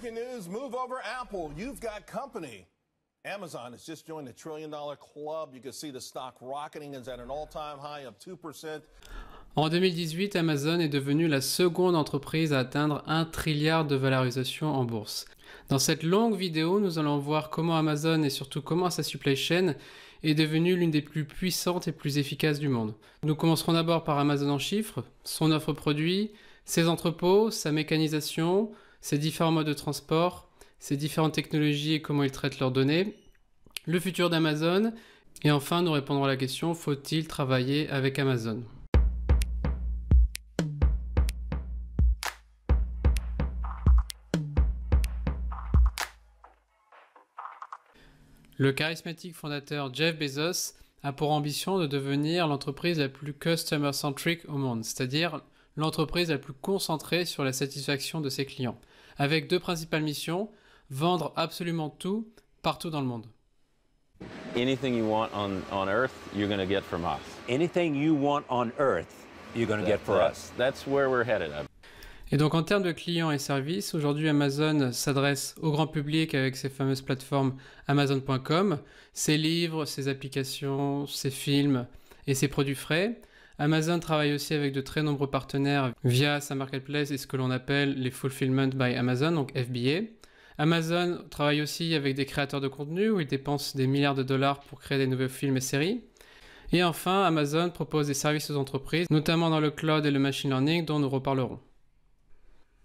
Breaking news, move over Apple. You've got company. Amazon has just joined the $1 trillion club. You can see the stock rocketing is at an all-time high of 2%. En 2018, Amazon est devenue la seconde entreprise à atteindre 1 trilliard de valorisation en bourse. Dans cette longue vidéo, nous allons voir comment Amazon et surtout comment sa supply chain est devenue l'une des plus puissantes et plus efficaces du monde. Nous commencerons d'abord par Amazon en chiffres, son offre produit, ses entrepôts, sa mécanisation, ses différents modes de transport, ses différentes technologies et comment ils traitent leurs données, le futur d'Amazon, et enfin nous répondrons à la question, faut-il travailler avec Amazon ? Le charismatique fondateur Jeff Bezos a pour ambition de devenir l'entreprise la plus customer-centric au monde, c'est-à-dire l'entreprise la plus concentrée sur la satisfaction de ses clients, avec deux principales missions, vendre absolument tout, partout dans le monde. Anything you want on Earth, you're going to get from us. Anything you want on Earth, you're going to get from us. That's where we're headed. Et donc en termes de clients et services, aujourd'hui Amazon s'adresse au grand public avec ses fameuses plateformes Amazon.com, ses livres, ses applications, ses films et ses produits frais. Amazon travaille aussi avec de très nombreux partenaires via sa marketplace et ce que l'on appelle les Fulfillment by Amazon, donc FBA. Amazon travaille aussi avec des créateurs de contenu où ils dépensent des milliards de dollars pour créer des nouveaux films et séries. Et enfin, Amazon propose des services aux entreprises, notamment dans le cloud et le machine learning dont nous reparlerons.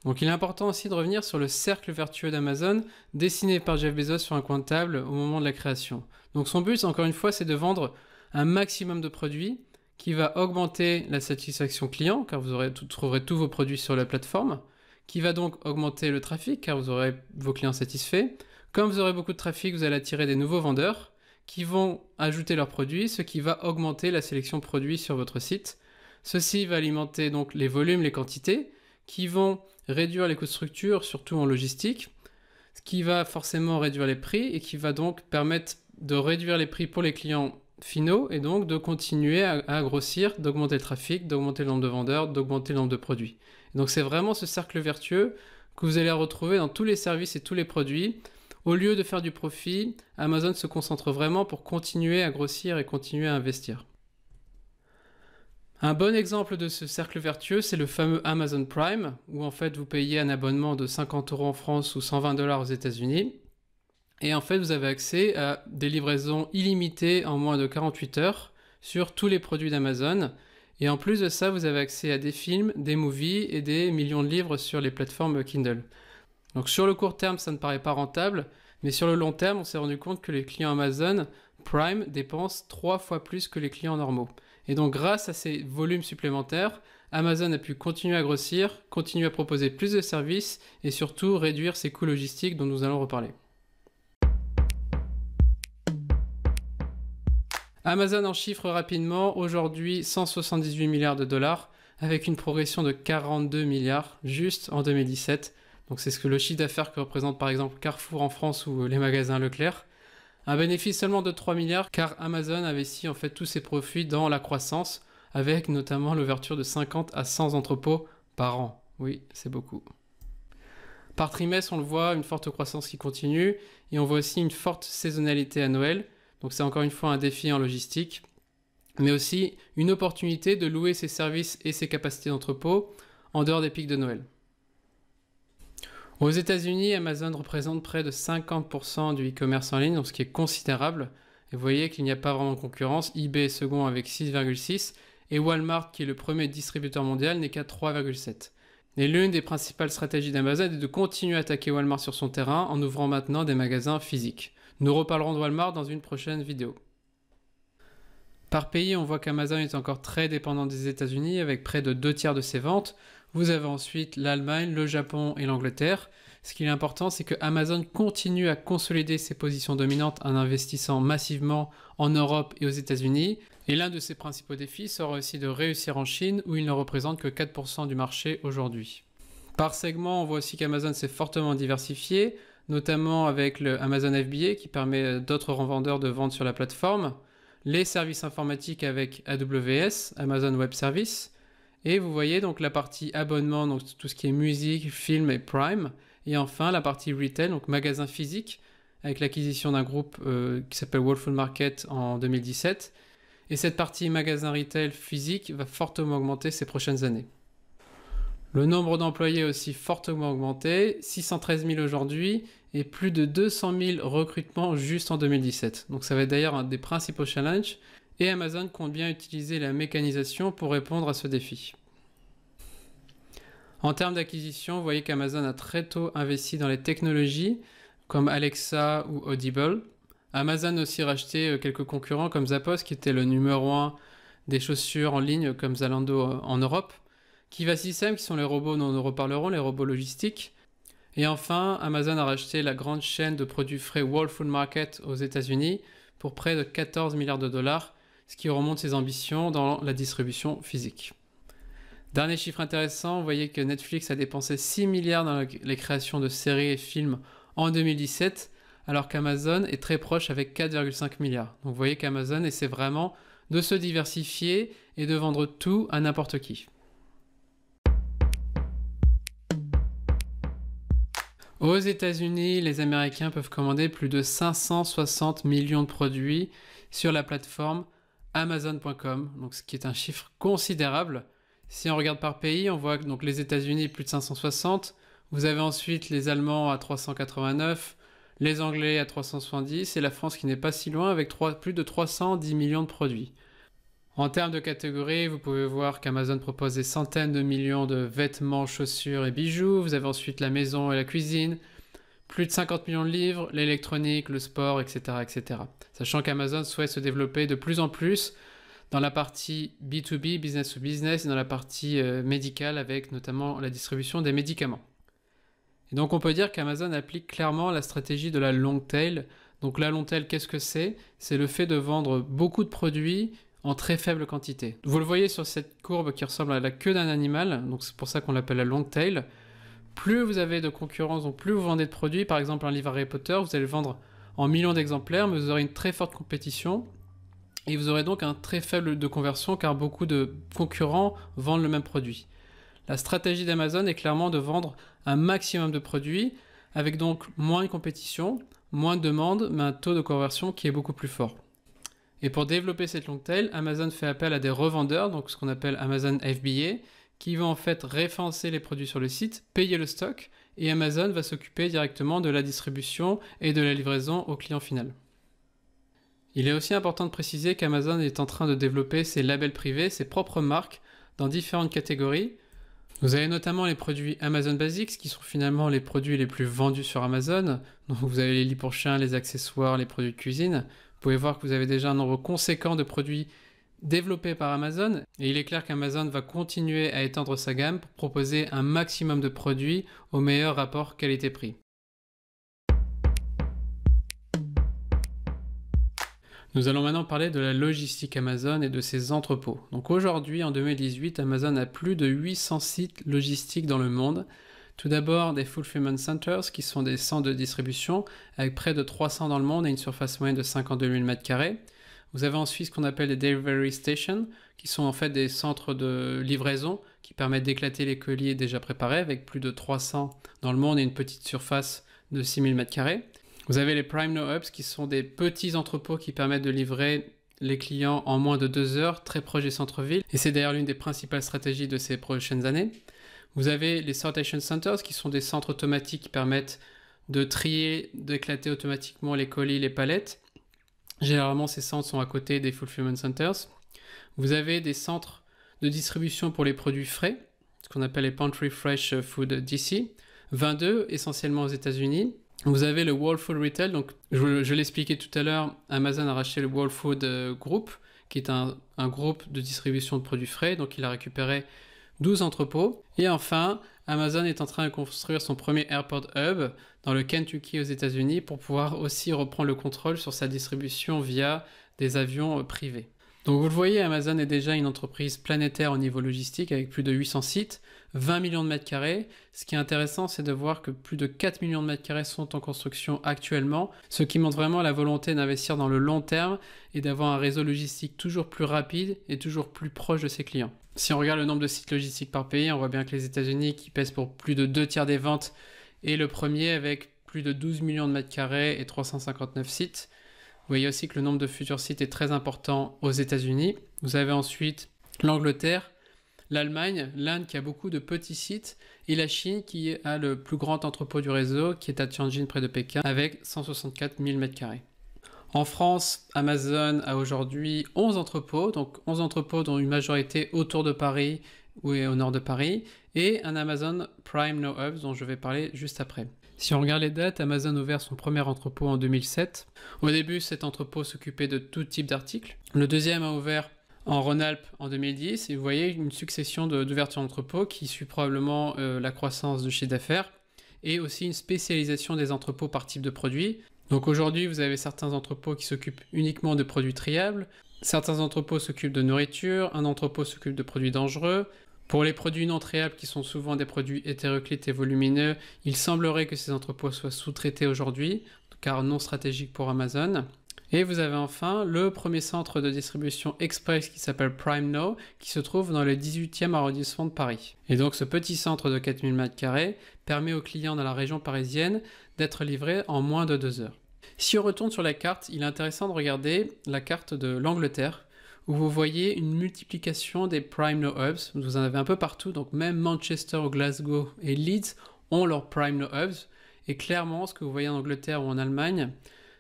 Donc il est important aussi de revenir sur le cercle vertueux d'Amazon dessiné par Jeff Bezos sur un coin de table au moment de la création. Donc son but, encore une fois, c'est de vendre un maximum de produits qui va augmenter la satisfaction client, car vous trouverez tous vos produits sur la plateforme, qui va donc augmenter le trafic, car vous aurez vos clients satisfaits. Comme vous aurez beaucoup de trafic, vous allez attirer des nouveaux vendeurs qui vont ajouter leurs produits, ce qui va augmenter la sélection produits sur votre site. Ceci va alimenter donc les volumes, les quantités, qui vont réduire les coûts de structure, surtout en logistique, ce qui va forcément réduire les prix et qui va donc permettre de réduire les prix pour les clients finaux et donc de continuer à grossir, d'augmenter le trafic, d'augmenter le nombre de vendeurs, d'augmenter le nombre de produits. Et donc c'est vraiment ce cercle vertueux que vous allez retrouver dans tous les services et tous les produits. Au lieu de faire du profit, Amazon se concentre vraiment pour continuer à grossir et continuer à investir. Un bon exemple de ce cercle vertueux, c'est le fameux Amazon Prime, où en fait vous payez un abonnement de 50 € en France ou 120 $ aux États-Unis. Et en fait vous avez accès à des livraisons illimitées en moins de 48 heures sur tous les produits d'Amazon. Et en plus de ça, vous avez accès à des films, des movies et des millions de livres sur les plateformes Kindle. Donc sur le court terme, ça ne paraît pas rentable, mais sur le long terme, on s'est rendu compte que les clients Amazon Prime dépensent 3 fois plus que les clients normaux. Et donc grâce à ces volumes supplémentaires, Amazon a pu continuer à grossir, continuer à proposer plus de services et surtout réduire ses coûts logistiques dont nous allons reparler. Amazon en chiffres rapidement, aujourd'hui 178 milliards de dollars avec une progression de 42 milliards juste en 2017. Donc c'est ce que le chiffre d'affaires que représente par exemple Carrefour en France ou les magasins Leclerc. Un bénéfice seulement de 3 milliards car Amazon investit en fait tous ses profits dans la croissance avec notamment l'ouverture de 50 à 100 entrepôts par an. Oui, c'est beaucoup. Par trimestre, on le voit, une forte croissance qui continue et on voit aussi une forte saisonnalité à Noël. Donc c'est encore une fois un défi en logistique, mais aussi une opportunité de louer ses services et ses capacités d'entrepôt en dehors des pics de Noël. Aux États-Unis, Amazon représente près de 50% du e-commerce en ligne, donc ce qui est considérable. Et vous voyez qu'il n'y a pas vraiment de concurrence. eBay est second avec 6,6 et Walmart, qui est le premier distributeur mondial, n'est qu'à 3,7. Et l'une des principales stratégies d'Amazon est de continuer à attaquer Walmart sur son terrain en ouvrant maintenant des magasins physiques. Nous reparlerons de Walmart dans une prochaine vidéo. Par pays, on voit qu'Amazon est encore très dépendant des États-Unis avec près de 2 tiers de ses ventes. Vous avez ensuite l'Allemagne, le Japon et l'Angleterre. Ce qui est important, c'est que Amazon continue à consolider ses positions dominantes en investissant massivement en Europe et aux États-Unis. Et l'un de ses principaux défis sera aussi de réussir en Chine où il ne représente que 4% du marché aujourd'hui. Par segment, on voit aussi qu'Amazon s'est fortement diversifié, notamment avec le Amazon FBA qui permet d'autres revendeurs de vendre sur la plateforme, les services informatiques avec AWS, Amazon Web Services, et vous voyez donc la partie abonnement, donc tout ce qui est musique, film et Prime, Et enfin, la partie retail, donc magasin physique, avec l'acquisition d'un groupe qui s'appelle Whole Foods Market en 2017. Et cette partie magasin retail physique va fortement augmenter ces prochaines années. Le nombre d'employés a aussi fortement augmenté, 613 000 aujourd'hui et plus de 200 000 recrutements juste en 2017. Donc ça va être d'ailleurs un des principaux challenges et Amazon compte bien utiliser la mécanisation pour répondre à ce défi. En termes d'acquisition, vous voyez qu'Amazon a très tôt investi dans les technologies comme Alexa ou Audible. Amazon a aussi racheté quelques concurrents comme Zappos qui était le numéro 1 des chaussures en ligne comme Zalando en Europe. Kiva Systems qui sont les robots dont nous reparlerons, les robots logistiques. Et enfin, Amazon a racheté la grande chaîne de produits frais Whole Foods Market aux États-Unis pour près de 14 milliards de dollars, ce qui remonte ses ambitions dans la distribution physique. Dernier chiffre intéressant, vous voyez que Netflix a dépensé 6 milliards dans les créations de séries et films en 2017, alors qu'Amazon est très proche avec 4,5 milliards. Donc vous voyez qu'Amazon essaie vraiment de se diversifier et de vendre tout à n'importe qui. Aux États-Unis, les Américains peuvent commander plus de 560 millions de produits sur la plateforme Amazon.com, donc ce qui est un chiffre considérable. Si on regarde par pays, on voit que donc les États-Unis plus de 560, vous avez ensuite les Allemands à 389, les Anglais à 370 et la France qui n'est pas si loin avec plus de 310 millions de produits. En termes de catégories, vous pouvez voir qu'Amazon propose des centaines de millions de vêtements, chaussures et bijoux. Vous avez ensuite la maison et la cuisine, plus de 50 millions de livres, l'électronique, le sport, etc., etc. Sachant qu'Amazon souhaite se développer de plus en plus dans la partie B2B, business to business, et dans la partie médicale avec notamment la distribution des médicaments. Et donc on peut dire qu'Amazon applique clairement la stratégie de la long tail. Donc la long tail, qu'est-ce que c'est ? C'est le fait de vendre beaucoup de produits en très faible quantité. Vous le voyez sur cette courbe qui ressemble à la queue d'un animal, donc c'est pour ça qu'on l'appelle la long tail. Plus vous avez de concurrence, donc plus vous vendez de produits, par exemple un livre Harry Potter, vous allez le vendre en millions d'exemplaires, mais vous aurez une très forte compétition, et vous aurez donc un très faible de conversion, car beaucoup de concurrents vendent le même produit. La stratégie d'Amazon est clairement de vendre un maximum de produits, avec donc moins de compétition, moins de demande, mais un taux de conversion qui est beaucoup plus fort. Et pour développer cette long tail, Amazon fait appel à des revendeurs, donc ce qu'on appelle Amazon FBA, qui vont en fait référencer les produits sur le site, payer le stock, et Amazon va s'occuper directement de la distribution et de la livraison au client final. Il est aussi important de préciser qu'Amazon est en train de développer ses labels privés, ses propres marques, dans différentes catégories. Vous avez notamment les produits Amazon Basics, qui sont finalement les produits les plus vendus sur Amazon. Donc vous avez les lits pour chiens, les accessoires, les produits de cuisine. Vous pouvez voir que vous avez déjà un nombre conséquent de produits développés par Amazon. Et il est clair qu'Amazon va continuer à étendre sa gamme pour proposer un maximum de produits au meilleur rapport qualité-prix. Nous allons maintenant parler de la logistique Amazon et de ses entrepôts. Donc aujourd'hui, en 2018, Amazon a plus de 800 sites logistiques dans le monde. Tout d'abord, des Fulfillment Centers, qui sont des centres de distribution, avec près de 300 dans le monde et une surface moyenne de 52 000 m². Vous avez ensuite ce qu'on appelle des Delivery Stations, qui sont en fait des centres de livraison, qui permettent d'éclater les colis déjà préparés, avec plus de 300 dans le monde et une petite surface de 6 000 m². Vous avez les Prime No Hubs, qui sont des petits entrepôts qui permettent de livrer les clients en moins de 2 heures, très proches des centres-villes. Et c'est d'ailleurs l'une des principales stratégies de ces prochaines années. Vous avez les Sortation Centers, qui sont des centres automatiques qui permettent de trier, d'éclater automatiquement les colis, les palettes. Généralement, ces centres sont à côté des Fulfillment Centers. Vous avez des centres de distribution pour les produits frais, ce qu'on appelle les Pantry Fresh Food DC, 22 essentiellement aux États-Unis. Vous avez le Whole Food Retail, donc je l'expliquais tout à l'heure, Amazon a racheté le Whole Food Group, qui est un groupe de distribution de produits frais, donc il a récupéré 12 entrepôts. Et enfin, Amazon est en train de construire son premier Airport Hub dans le Kentucky aux États-Unis pour pouvoir aussi reprendre le contrôle sur sa distribution via des avions privés. Donc vous le voyez, Amazon est déjà une entreprise planétaire au niveau logistique avec plus de 800 sites, 20 millions de mètres carrés. Ce qui est intéressant, c'est de voir que plus de 4 millions de mètres carrés sont en construction actuellement, ce qui montre vraiment la volonté d'investir dans le long terme et d'avoir un réseau logistique toujours plus rapide et toujours plus proche de ses clients. Si on regarde le nombre de sites logistiques par pays, on voit bien que les États-Unis, qui pèsent pour plus de 2 tiers des ventes, et le premier avec plus de 12 millions de mètres carrés et 359 sites. Vous voyez aussi que le nombre de futurs sites est très important aux États-Unis. Vous avez ensuite l'Angleterre, l'Allemagne, l'Inde qui a beaucoup de petits sites et la Chine qui a le plus grand entrepôt du réseau qui est à Tianjin près de Pékin avec 164 000 m². En France, Amazon a aujourd'hui 11 entrepôts, donc 11 entrepôts dont une majorité autour de Paris ou au nord de Paris et un Amazon Prime No Hubs dont je vais parler juste après. Si on regarde les dates, Amazon a ouvert son premier entrepôt en 2007. Au début, cet entrepôt s'occupait de tout type d'articles. Le deuxième a ouvert en Rhône-Alpes en 2010 et vous voyez une succession d'ouvertures d'entrepôts qui suit probablement la croissance du chiffre d'affaires et aussi une spécialisation des entrepôts par type de produits. Donc aujourd'hui, vous avez certains entrepôts qui s'occupent uniquement de produits triables, certains entrepôts s'occupent de nourriture, un entrepôt s'occupe de produits dangereux. Pour les produits non triables qui sont souvent des produits hétéroclites et volumineux, il semblerait que ces entrepôts soient sous-traités aujourd'hui, car non stratégiques pour Amazon. Et vous avez enfin le premier centre de distribution express qui s'appelle Prime Now, qui se trouve dans le 18e arrondissement de Paris. Et donc ce petit centre de 4000 m² permet aux clients dans la région parisienne d'être livrés en moins de 2 heures. Si on retourne sur la carte, il est intéressant de regarder la carte de l'Angleterre, où vous voyez une multiplication des Prime No Hubs. Vous en avez un peu partout, donc même Manchester, Glasgow et Leeds ont leurs Prime No Hubs. Et clairement, ce que vous voyez en Angleterre ou en Allemagne,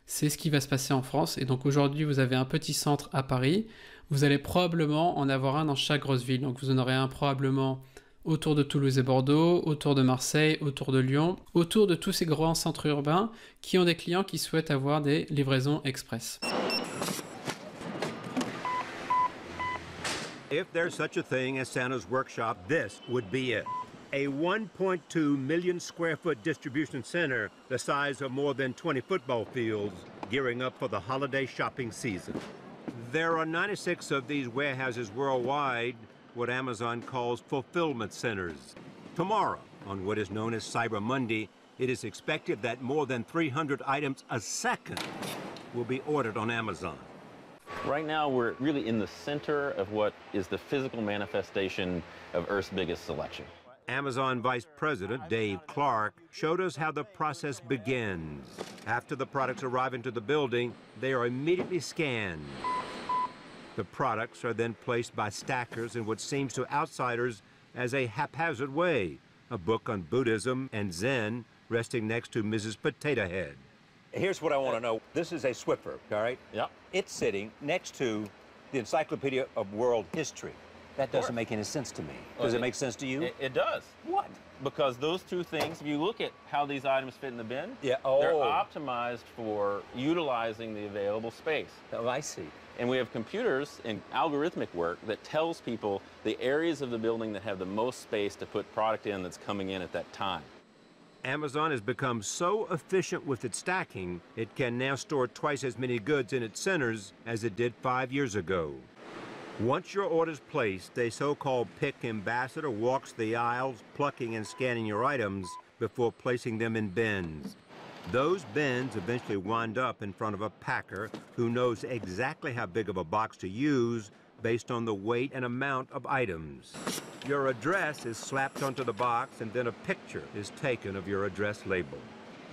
c'est ce qui va se passer en France. Et donc aujourd'hui, vous avez un petit centre à Paris. Vous allez probablement en avoir un dans chaque grosse ville. Donc vous en aurez un probablement autour de Toulouse et Bordeaux, autour de Marseille, autour de Lyon, autour de tous ces grands centres urbains qui ont des clients qui souhaitent avoir des livraisons express. If there's such a thing as Santa's workshop, this would be it. A 1.2 million square foot distribution center the size of more than 20 football fields, gearing up for the holiday shopping season. There are 96 of these warehouses worldwide, what Amazon calls fulfillment centers. Tomorrow, on what is known as Cyber Monday, it is expected that more than 300 items a second will be ordered on Amazon. Right now, we're really in the center of what is the physical manifestation of Earth's biggest selection. Amazon Vice President Dave Clark showed us how the process begins. After the products arrive into the building, they are immediately scanned. The products are then placed by stackers in what seems to outsiders as a haphazard way, a book on Buddhism and Zen resting next to Mrs. Potato Head. Here's what I want to know. This is a Swiffer, all right? Yeah. It's sitting next to the Encyclopedia of World History. That doesn't make any sense to me. Does it make sense to you? It does. What? Because those two things, if you look at how these items fit in the bin, Yeah, they're oh. optimized for utilizing the available space. Oh, I see. And we have computers and algorithmic work that tells people the areas of the building that have the most space to put product in that's coming in at that time. Amazon has become so efficient with its stacking, it can now store twice as many goods in its centers as it did 5 years ago. Once your order's placed, a so-called pick ambassador walks the aisles, plucking and scanning your items before placing them in bins. Those bins eventually wind up in front of a packer who knows exactly how big of a box to use based on the weight and amount of items. Your address is slapped onto the box and then a picture is taken of your address label.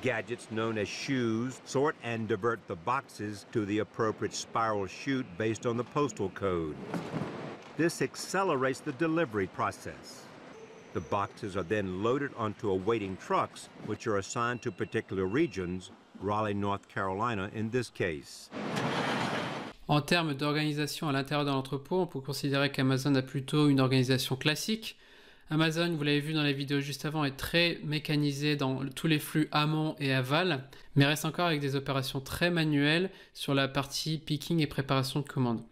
Gadgets known as shoes sort and divert the boxes to the appropriate spiral chute based on the postal code. This accelerates the delivery process. The boxes are then loaded onto awaiting trucks, which are assigned to particular regions, Raleigh, North Carolina in this case. En termes d'organisation à l'intérieur de l'entrepôt, on peut considérer qu'Amazon a plutôt une organisation classique. Amazon, vous l'avez vu dans la vidéo juste avant, est très mécanisé dans tous les flux amont et aval, mais reste encore avec des opérations très manuelles sur la partie picking et préparation de commandes.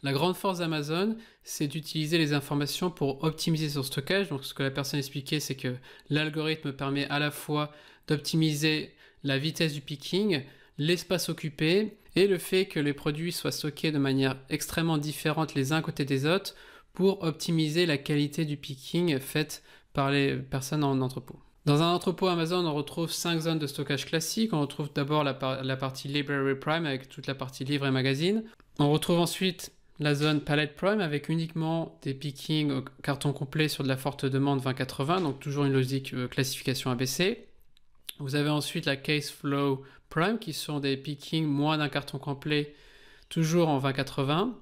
La grande force d'Amazon, c'est d'utiliser les informations pour optimiser son stockage. Donc ce que la personne expliquait, c'est que l'algorithme permet à la fois d'optimiser la vitesse du picking, l'espace occupé et le fait que les produits soient stockés de manière extrêmement différente les uns à côté des autres pour optimiser la qualité du picking faite par les personnes en entrepôt. Dans un entrepôt Amazon, on retrouve 5 zones de stockage classiques. On retrouve d'abord la partie Library Prime avec toute la partie livres et magazines. On retrouve ensuite la zone Pallet Prime avec uniquement des pickings au carton complet sur de la forte demande 20-80, donc toujours une logique classification ABC. Vous avez ensuite la Case Flow Prime qui sont des pickings moins d'un carton complet, toujours en 20-80.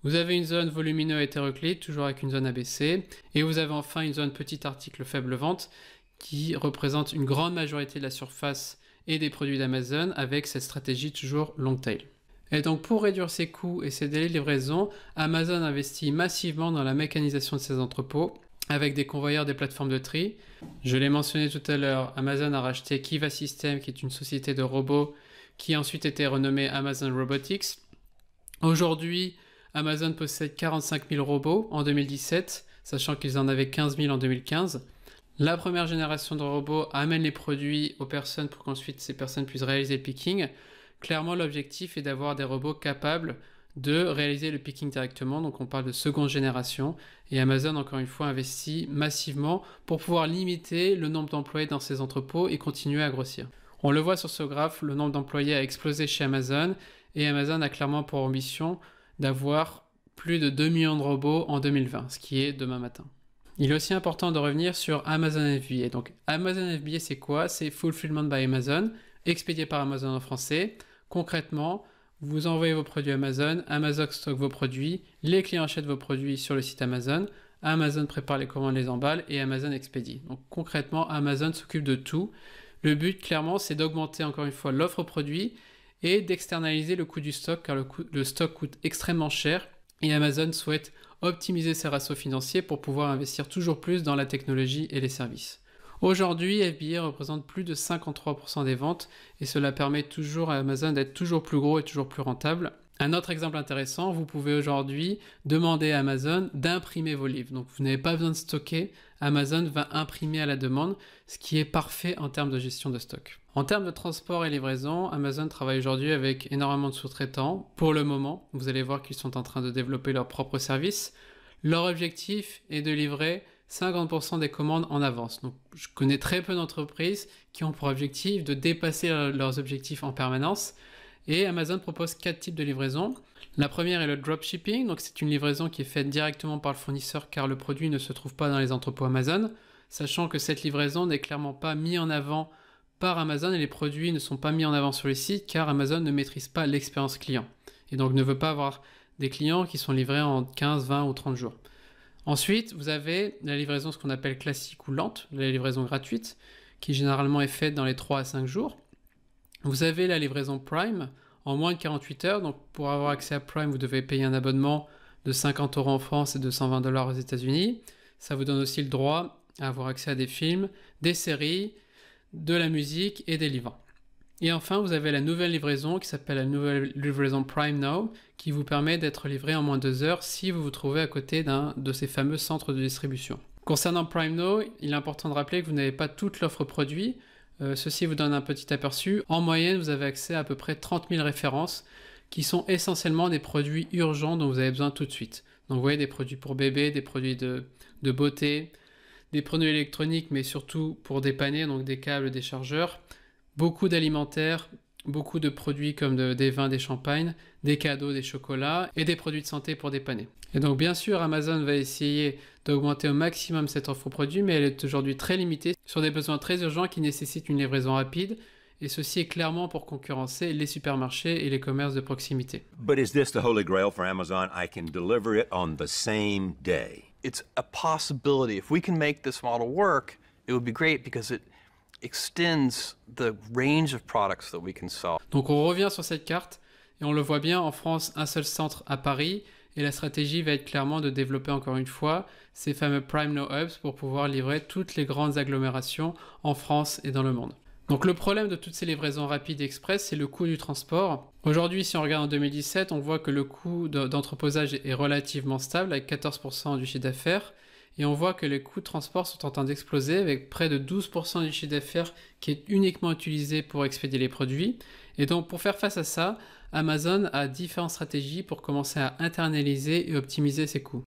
Vous avez une zone volumineux hétéroclite, toujours avec une zone ABC. Et vous avez enfin une zone petit article faible vente qui représente une grande majorité de la surface et des produits d'Amazon avec cette stratégie toujours long tail. Et donc pour réduire ses coûts et ses délais de livraison, Amazon investit massivement dans la mécanisation de ses entrepôts avec des convoyeurs des plateformes de tri. Je l'ai mentionné tout à l'heure, Amazon a racheté Kiva Systems qui est une société de robots qui a ensuite été renommée Amazon Robotics. Aujourd'hui, Amazon possède 45 000 robots en 2017, sachant qu'ils en avaient 15 000 en 2015. La première génération de robots amène les produits aux personnes pour qu'ensuite ces personnes puissent réaliser le picking. Clairement, l'objectif est d'avoir des robots capables de réaliser le picking directement. Donc on parle de seconde génération. Et Amazon, encore une fois, investit massivement pour pouvoir limiter le nombre d'employés dans ses entrepôts et continuer à grossir. On le voit sur ce graphe, le nombre d'employés a explosé chez Amazon. Et Amazon a clairement pour ambition d'avoir plus de 2 millions de robots en 2020, ce qui est demain matin. Il est aussi important de revenir sur Amazon FBA. Donc Amazon FBA, c'est quoi? C'est Fulfillment by Amazon, expédié par Amazon en français. Concrètement, vous envoyez vos produits Amazon, Amazon stocke vos produits, les clients achètent vos produits sur le site Amazon, Amazon prépare les commandes, les emballe et Amazon expédie. Donc concrètement, Amazon s'occupe de tout. Le but, clairement, c'est d'augmenter encore une fois l'offre produit et d'externaliser le coût du stock car le stock coûte extrêmement cher et Amazon souhaite optimiser ses ratios financiers pour pouvoir investir toujours plus dans la technologie et les services. Aujourd'hui, FBA représente plus de 53% des ventes et cela permet toujours à Amazon d'être toujours plus gros et toujours plus rentable. Un autre exemple intéressant, vous pouvez aujourd'hui demander à Amazon d'imprimer vos livres. Donc vous n'avez pas besoin de stocker, Amazon va imprimer à la demande, ce qui est parfait en termes de gestion de stock. En termes de transport et livraison, Amazon travaille aujourd'hui avec énormément de sous-traitants. Pour le moment, vous allez voir qu'ils sont en train de développer leurs propres services. Leur objectif est de livrer 50% des commandes en avance. Donc, je connais très peu d'entreprises qui ont pour objectif de dépasser leurs objectifs en permanence. Et Amazon propose 4 types de livraison. La première est le dropshipping. Donc, c'est une livraison qui est faite directement par le fournisseur car le produit ne se trouve pas dans les entrepôts Amazon. Sachant que cette livraison n'est clairement pas mise en avant par Amazon et les produits ne sont pas mis en avant sur le site car Amazon ne maîtrise pas l'expérience client. Et donc ne veut pas avoir des clients qui sont livrés en 15, 20 ou 30 jours. Ensuite, vous avez la livraison, ce qu'on appelle classique ou lente, la livraison gratuite, qui généralement est faite dans les 3 à 5 jours. Vous avez la livraison Prime en moins de 48 heures. Donc pour avoir accès à Prime, vous devez payer un abonnement de 50 € en France et de 120 $ aux États-Unis. Ça vous donne aussi le droit à avoir accès à des films, des séries, de la musique et des livres. Et enfin, vous avez la nouvelle livraison qui s'appelle la nouvelle livraison Prime Now qui vous permet d'être livré en moins de 2 heures si vous vous trouvez à côté d'un de ces fameux centres de distribution. Concernant Prime Now, il est important de rappeler que vous n'avez pas toute l'offre produit. Ceci vous donne un petit aperçu. En moyenne, vous avez accès à peu près 30 000 références qui sont essentiellement des produits urgents dont vous avez besoin tout de suite. Donc vous voyez des produits pour bébé, des produits de beauté, des produits électroniques, mais surtout pour dépanner, donc des câbles, des chargeurs, beaucoup d'alimentaires, beaucoup de produits comme des vins, des champagnes, des cadeaux, des chocolats et des produits de santé pour dépanner. Et donc bien sûr, Amazon va essayer d'augmenter au maximum cette offre produit, mais elle est aujourd'hui très limitée sur des besoins très urgents qui nécessitent une livraison rapide. Et ceci est clairement pour concurrencer les supermarchés et les commerces de proximité. But is this the holy grail for Amazon? I can deliver it on the same day. It's a possibility. If we can make this model work, it would be great because it extends the range of products that we can sell. Donc on revient sur cette carte et on le voit bien en France, un seul centre à Paris et la stratégie va être clairement de développer encore une fois ces fameux Prime Now Hubs pour pouvoir livrer toutes les grandes agglomérations en France et dans le monde. Donc le problème de toutes ces livraisons rapides et express, c'est le coût du transport. Aujourd'hui, si on regarde en 2017, on voit que le coût d'entreposage est relativement stable avec 14% du chiffre d'affaires. Et on voit que les coûts de transport sont en train d'exploser avec près de 12% du chiffre d'affaires qui est uniquement utilisé pour expédier les produits. Et donc pour faire face à ça, Amazon a différentes stratégies pour commencer à internaliser et optimiser ses coûts.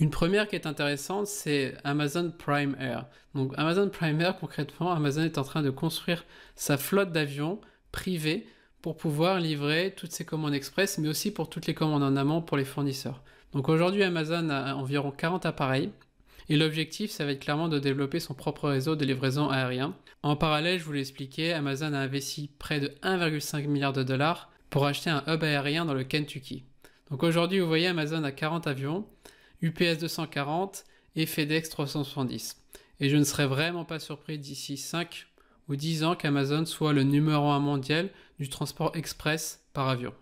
Une première qui est intéressante, c'est Amazon Prime Air. Donc Amazon Prime Air, concrètement, Amazon est en train de construire sa flotte d'avions privés pour pouvoir livrer toutes ses commandes express, mais aussi pour toutes les commandes en amont pour les fournisseurs. Donc aujourd'hui, Amazon a environ 40 appareils Et l'objectif, ça va être clairement de développer son propre réseau de livraison aérien. En parallèle, je vous l'ai expliqué, Amazon a investi près de 1,5 milliard de dollars pour acheter un hub aérien dans le Kentucky. Donc aujourd'hui, vous voyez, Amazon a 40 avions, UPS 240 et FedEx 370. Et je ne serais vraiment pas surpris d'ici 5 ou 10 ans qu'Amazon soit le numéro 1 mondial du transport express par avion.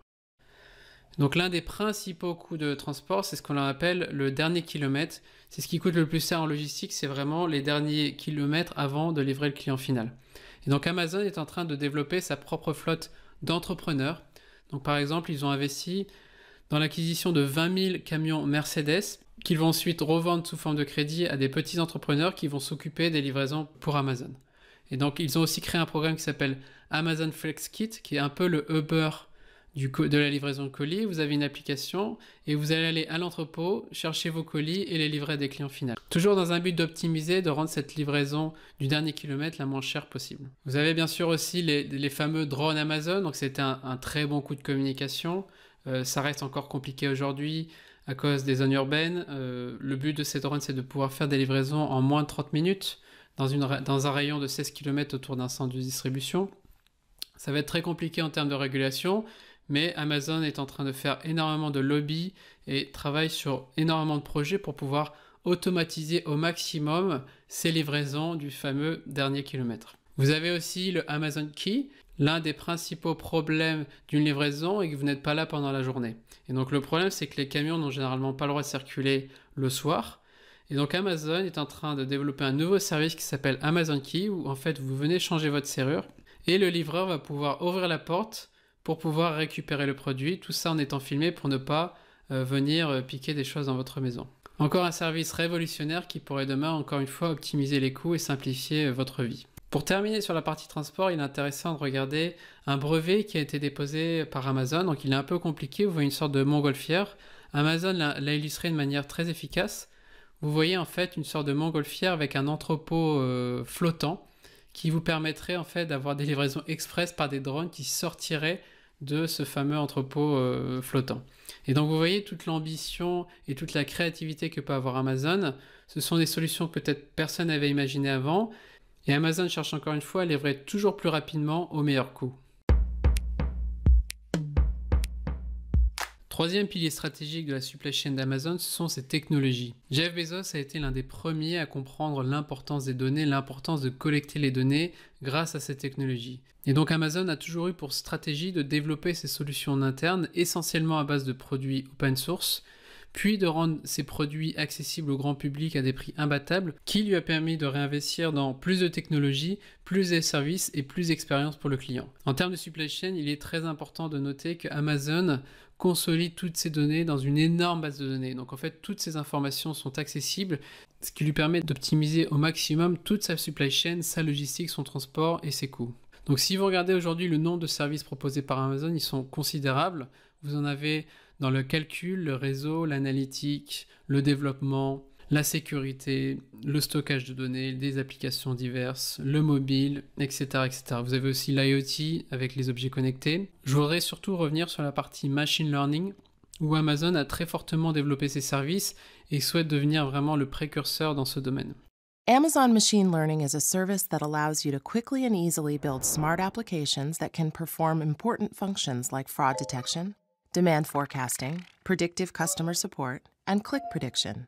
Donc l'un des principaux coûts de transport, c'est ce qu'on appelle le dernier kilomètre. C'est ce qui coûte le plus cher en logistique, c'est vraiment les derniers kilomètres avant de livrer le client final. Et donc Amazon est en train de développer sa propre flotte d'entrepreneurs. Donc par exemple, ils ont investi dans l'acquisition de 20 000 camions Mercedes qu'ils vont ensuite revendre sous forme de crédit à des petits entrepreneurs qui vont s'occuper des livraisons pour Amazon. Et donc ils ont aussi créé un programme qui s'appelle Amazon Flex Kit, qui est un peu le Uber de la livraison de colis. Vous avez une application et vous allez aller à l'entrepôt, chercher vos colis et les livrer à des clients finaux. Toujours dans un but d'optimiser, de rendre cette livraison du dernier kilomètre la moins chère possible. Vous avez bien sûr aussi les fameux drones Amazon, donc c'était un très bon coup de communication. Ça reste encore compliqué aujourd'hui à cause des zones urbaines. Le but de ces drones, c'est de pouvoir faire des livraisons en moins de 30 minutes dans un rayon de 16 km autour d'un centre de distribution. Ça va être très compliqué en termes de régulation, mais Amazon est en train de faire énormément de lobby et travaille sur énormément de projets pour pouvoir automatiser au maximum ces livraisons du fameux dernier kilomètre. Vous avez aussi le Amazon Key. L'un des principaux problèmes d'une livraison est que vous n'êtes pas là pendant la journée. Et donc le problème, c'est que les camions n'ont généralement pas le droit de circuler le soir. Et donc Amazon est en train de développer un nouveau service qui s'appelle Amazon Key, où en fait vous venez changer votre serrure et le livreur va pouvoir ouvrir la porte pour pouvoir récupérer le produit, tout ça en étant filmé pour ne pas venir piquer des choses dans votre maison. Encore un service révolutionnaire qui pourrait demain, encore une fois, optimiser les coûts et simplifier votre vie. Pour terminer sur la partie transport, il est intéressant de regarder un brevet qui a été déposé par Amazon. Donc il est un peu compliqué, vous voyez une sorte de montgolfière. Amazon l'a illustré de manière très efficace. Vous voyez en fait une sorte de montgolfière avec un entrepôt flottant qui vous permettrait en fait d'avoir des livraisons express par des drones qui sortiraient de ce fameux entrepôt flottant. Et donc vous voyez toute l'ambition et toute la créativité que peut avoir Amazon. Ce sont des solutions que peut-être personne n'avait imaginées avant. Et Amazon cherche encore une fois à livrer toujours plus rapidement au meilleur coût. Troisième pilier stratégique de la supply chain d'Amazon, ce sont ses technologies. Jeff Bezos a été l'un des premiers à comprendre l'importance des données, l'importance de collecter les données grâce à ces technologies. Et donc Amazon a toujours eu pour stratégie de développer ses solutions en interne, essentiellement à base de produits open source, puis de rendre ces produits accessibles au grand public à des prix imbattables, qui lui a permis de réinvestir dans plus de technologies, plus de services et plus d'expérience pour le client. En termes de supply chain, il est très important de noter que Amazon consolide toutes ces données dans une énorme base de données. Donc en fait, toutes ces informations sont accessibles, ce qui lui permet d'optimiser au maximum toute sa supply chain, sa logistique, son transport et ses coûts. Donc si vous regardez aujourd'hui le nombre de services proposés par Amazon, ils sont considérables. Vous en avez dans le calcul, le réseau, l'analytique, le développement, la sécurité, le stockage de données, des applications diverses, le mobile, etc., etc. Vous avez aussi l'IoT avec les objets connectés. Je voudrais surtout revenir sur la partie machine learning, où Amazon a très fortement développé ses services et souhaite devenir vraiment le précurseur dans ce domaine. Amazon Machine Learning is a service that allows you to quickly and easily build smart applications that can perform important functions like fraud detection, demand forecasting, predictive customer support, and click prediction.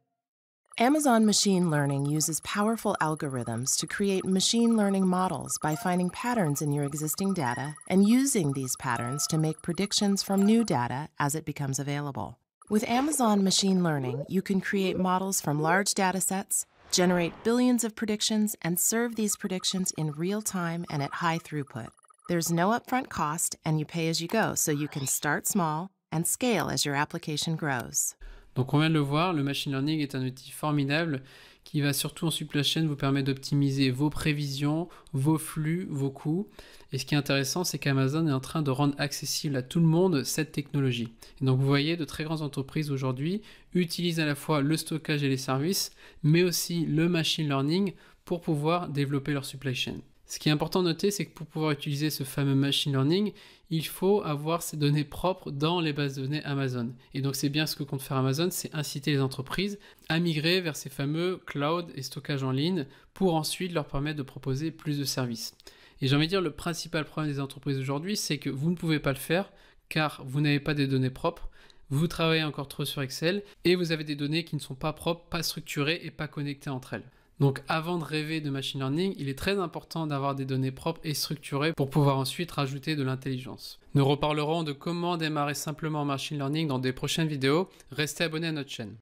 Amazon Machine Learning uses powerful algorithms to create machine learning models by finding patterns in your existing data and using these patterns to make predictions from new data as it becomes available. With Amazon Machine Learning, you can create models from large data sets, generate billions of predictions, and serve these predictions in real time and at high throughput. There's no upfront cost, and you pay as you go, so you can start small and scale as your application grows. Donc on vient de le voir, le machine learning est un outil formidable qui va surtout en supply chain vous permettre d'optimiser vos prévisions, vos flux, vos coûts. Et ce qui est intéressant, c'est qu'Amazon est en train de rendre accessible à tout le monde cette technologie. Et donc vous voyez, de très grandes entreprises aujourd'hui utilisent à la fois le stockage et les services, mais aussi le machine learning pour pouvoir développer leur supply chain. Ce qui est important de noter, c'est que pour pouvoir utiliser ce fameux machine learning, il faut avoir ces données propres dans les bases de données Amazon. Et donc c'est bien ce que compte faire Amazon, c'est inciter les entreprises à migrer vers ces fameux cloud et stockage en ligne pour ensuite leur permettre de proposer plus de services. Et j'ai envie de dire, le principal problème des entreprises aujourd'hui, c'est que vous ne pouvez pas le faire car vous n'avez pas des données propres, vous travaillez encore trop sur Excel et vous avez des données qui ne sont pas propres, pas structurées et pas connectées entre elles. Donc avant de rêver de machine learning, il est très important d'avoir des données propres et structurées pour pouvoir ensuite rajouter de l'intelligence. Nous reparlerons de comment démarrer simplement en machine learning dans des prochaines vidéos. Restez abonnés à notre chaîne.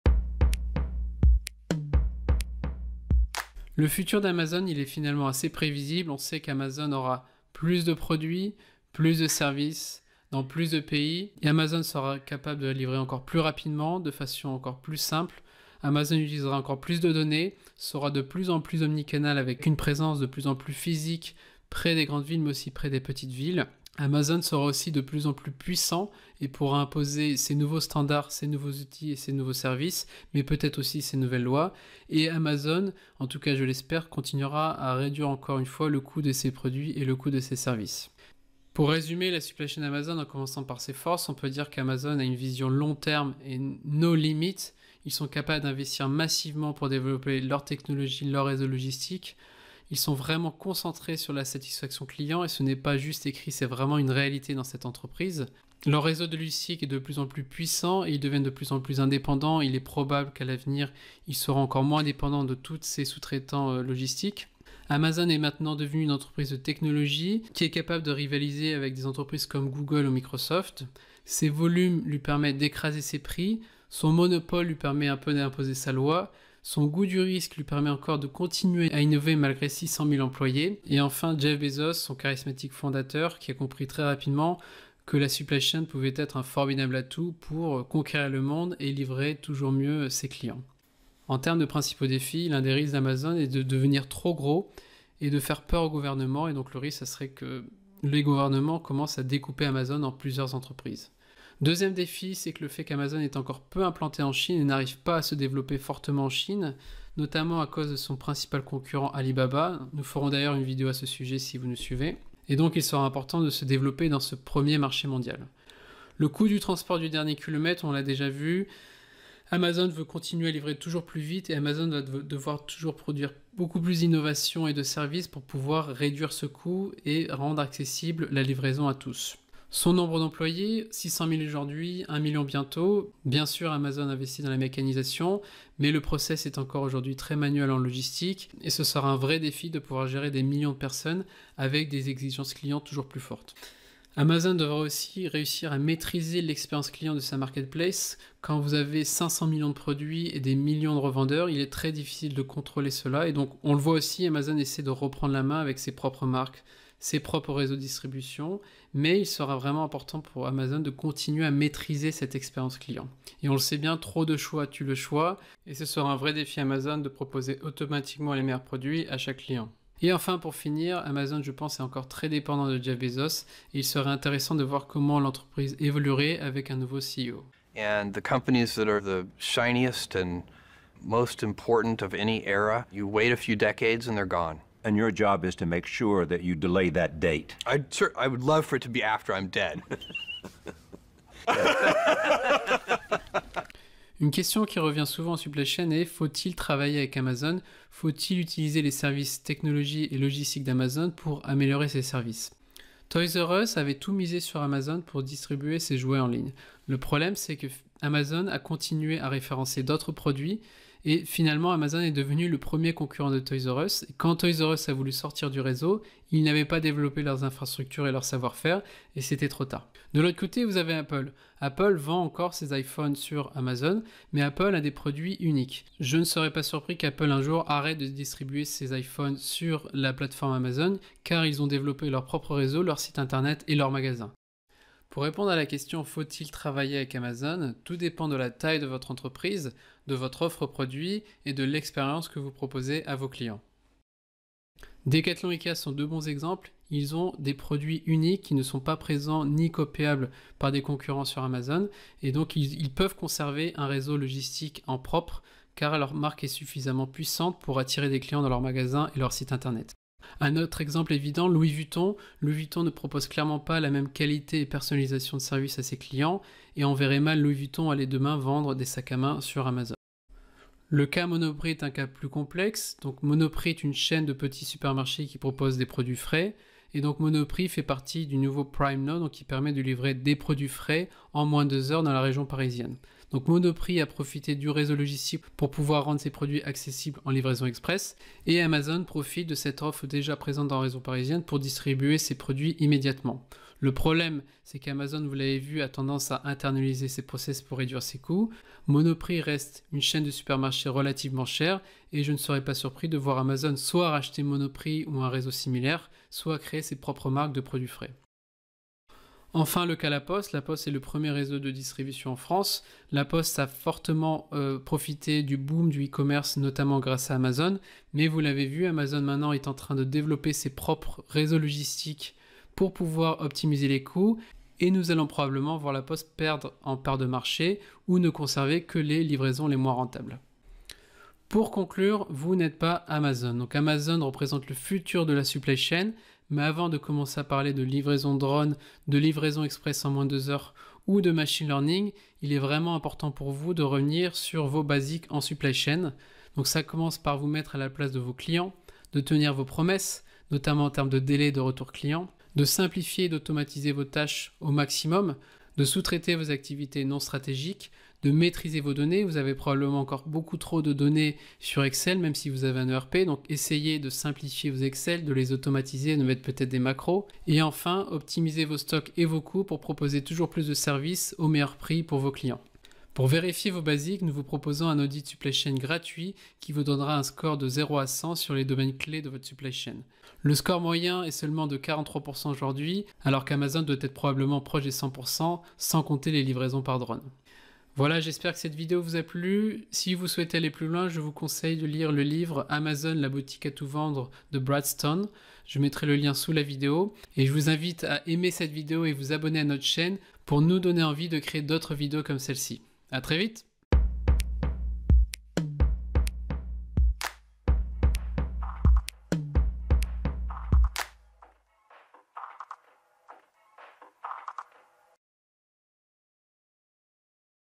Le futur d'Amazon, il est finalement assez prévisible. On sait qu'Amazon aura plus de produits, plus de services dans plus de pays. Et Amazon sera capable de livrer encore plus rapidement, de façon encore plus simple. Amazon utilisera encore plus de données, sera de plus en plus omnicanal avec une présence de plus en plus physique près des grandes villes mais aussi près des petites villes. Amazon sera aussi de plus en plus puissant et pourra imposer ses nouveaux standards, ses nouveaux outils et ses nouveaux services, mais peut-être aussi ses nouvelles lois. Et Amazon, en tout cas je l'espère, continuera à réduire encore une fois le coût de ses produits et le coût de ses services. Pour résumer la supply chain Amazon en commençant par ses forces, on peut dire qu'Amazon a une vision long terme et no limit. Ils sont capables d'investir massivement pour développer leur technologie, leur réseau logistique. Ils sont vraiment concentrés sur la satisfaction client et ce n'est pas juste écrit, c'est vraiment une réalité dans cette entreprise. Leur réseau de logistique est de plus en plus puissant et ils deviennent de plus en plus indépendants. Il est probable qu'à l'avenir, ils seront encore moins dépendants de tous ces sous-traitants logistiques. Amazon est maintenant devenu une entreprise de technologie qui est capable de rivaliser avec des entreprises comme Google ou Microsoft. Ses volumes lui permettent d'écraser ses prix. Son monopole lui permet un peu d'imposer sa loi. Son goût du risque lui permet encore de continuer à innover malgré 600 000 employés. Et enfin, Jeff Bezos, son charismatique fondateur, qui a compris très rapidement que la supply chain pouvait être un formidable atout pour conquérir le monde et livrer toujours mieux ses clients. En termes de principaux défis, l'un des risques d'Amazon est de devenir trop gros et de faire peur au gouvernement. Et donc le risque, ça serait que les gouvernements commencent à découper Amazon en plusieurs entreprises. Deuxième défi, c'est que le fait qu'Amazon est encore peu implanté en Chine et n'arrive pas à se développer fortement en Chine, notamment à cause de son principal concurrent Alibaba. Nous ferons d'ailleurs une vidéo à ce sujet si vous nous suivez. Et donc il sera important de se développer dans ce premier marché mondial. Le coût du transport du dernier kilomètre, on l'a déjà vu. Amazon veut continuer à livrer toujours plus vite et Amazon va devoir toujours produire beaucoup plus d'innovations et de services pour pouvoir réduire ce coût et rendre accessible la livraison à tous. Son nombre d'employés, 600 000 aujourd'hui, 1 million bientôt. Bien sûr, Amazon investit dans la mécanisation, mais le process est encore aujourd'hui très manuel en logistique et ce sera un vrai défi de pouvoir gérer des millions de personnes avec des exigences clients toujours plus fortes. Amazon devra aussi réussir à maîtriser l'expérience client de sa marketplace. Quand vous avez 500 millions de produits et des millions de revendeurs, il est très difficile de contrôler cela et donc on le voit aussi, Amazon essaie de reprendre la main avec ses propres marques, ses propres réseaux de distribution, mais il sera vraiment important pour Amazon de continuer à maîtriser cette expérience client. Et on le sait bien, trop de choix tue le choix, et ce sera un vrai défi Amazon de proposer automatiquement les meilleurs produits à chaque client. Et enfin, pour finir, Amazon, je pense, est encore très dépendant de Jeff Bezos, et il serait intéressant de voir comment l'entreprise évoluerait avec un nouveau CEO. And the companies that are the shiniest and most important of any era, you wait a few decades and they're gone. And your job is to make sure that you delay that date. I would love for it to be after I'm dead. Une question qui revient souvent en supply chain est: faut-il travailler avec Amazon? Faut-il utiliser les services technologie et logistique d'Amazon pour améliorer ses services? Toys R Us avait tout misé sur Amazon pour distribuer ses jouets en ligne. Le problème, c'est que Amazon a continué à référencer d'autres produits et finalement Amazon est devenu le premier concurrent de Toys R Us. Et quand Toys R Us a voulu sortir du réseau, ils n'avaient pas développé leurs infrastructures et leur savoir-faire et c'était trop tard. De l'autre côté, vous avez Apple. Apple vend encore ses iPhones sur Amazon, mais Apple a des produits uniques. Je ne serais pas surpris qu'Apple un jour arrête de distribuer ses iPhones sur la plateforme Amazon car ils ont développé leur propre réseau, leur site internet et leur magasin. Pour répondre à la question « faut-il travailler avec Amazon ?», tout dépend de la taille de votre entreprise, de votre offre produit et de l'expérience que vous proposez à vos clients. Decathlon et IKEA sont deux bons exemples. Ils ont des produits uniques qui ne sont pas présents ni copiables par des concurrents sur Amazon et donc ils peuvent conserver un réseau logistique en propre car leur marque est suffisamment puissante pour attirer des clients dans leur magasin et leur site internet. Un autre exemple évident, Louis Vuitton. Louis Vuitton ne propose clairement pas la même qualité et personnalisation de service à ses clients et on verrait mal Louis Vuitton aller demain vendre des sacs à main sur Amazon. Le cas Monoprix est un cas plus complexe. Donc Monoprix est une chaîne de petits supermarchés qui propose des produits frais. Et donc Monoprix fait partie du nouveau Prime Now, donc qui permet de livrer des produits frais en moins de 2 heures dans la région parisienne. Donc Monoprix a profité du réseau logistique pour pouvoir rendre ses produits accessibles en livraison express. Et Amazon profite de cette offre déjà présente dans la région parisienne pour distribuer ses produits immédiatement. Le problème, c'est qu'Amazon, vous l'avez vu, a tendance à internaliser ses process pour réduire ses coûts. Monoprix reste une chaîne de supermarchés relativement chère et je ne serais pas surpris de voir Amazon soit racheter Monoprix ou un réseau similaire, soit créer ses propres marques de produits frais. Enfin, le cas La Poste. La Poste est le premier réseau de distribution en France. La Poste a fortement profité du boom du e-commerce, notamment grâce à Amazon. Mais vous l'avez vu, Amazon maintenant est en train de développer ses propres réseaux logistiques pour pouvoir optimiser les coûts. Et nous allons probablement voir La Poste perdre en part de marché ou ne conserver que les livraisons les moins rentables. Pour conclure, vous n'êtes pas Amazon. Donc Amazon représente le futur de la supply chain. Mais avant de commencer à parler de livraison drone, de livraison express en moins de 2 heures ou de machine learning, il est vraiment important pour vous de revenir sur vos basiques en supply chain. Donc ça commence par vous mettre à la place de vos clients, de tenir vos promesses, notamment en termes de délai de retour client, de simplifier et d'automatiser vos tâches au maximum, de sous-traiter vos activités non stratégiques, de maîtriser vos données. Vous avez probablement encore beaucoup trop de données sur Excel, même si vous avez un ERP. Donc essayez de simplifier vos Excel, de les automatiser, de mettre peut-être des macros. Et enfin, optimisez vos stocks et vos coûts pour proposer toujours plus de services au meilleur prix pour vos clients. Pour vérifier vos basiques, nous vous proposons un audit supply chain gratuit qui vous donnera un score de 0 à 100 sur les domaines clés de votre supply chain. Le score moyen est seulement de 43% aujourd'hui, alors qu'Amazon doit être probablement proche des 100%, sans compter les livraisons par drone. Voilà, j'espère que cette vidéo vous a plu. Si vous souhaitez aller plus loin, je vous conseille de lire le livre Amazon, la boutique à tout vendre de Brad Stone. Je mettrai le lien sous la vidéo. Et je vous invite à aimer cette vidéo et vous abonner à notre chaîne pour nous donner envie de créer d'autres vidéos comme celle-ci. À très vite!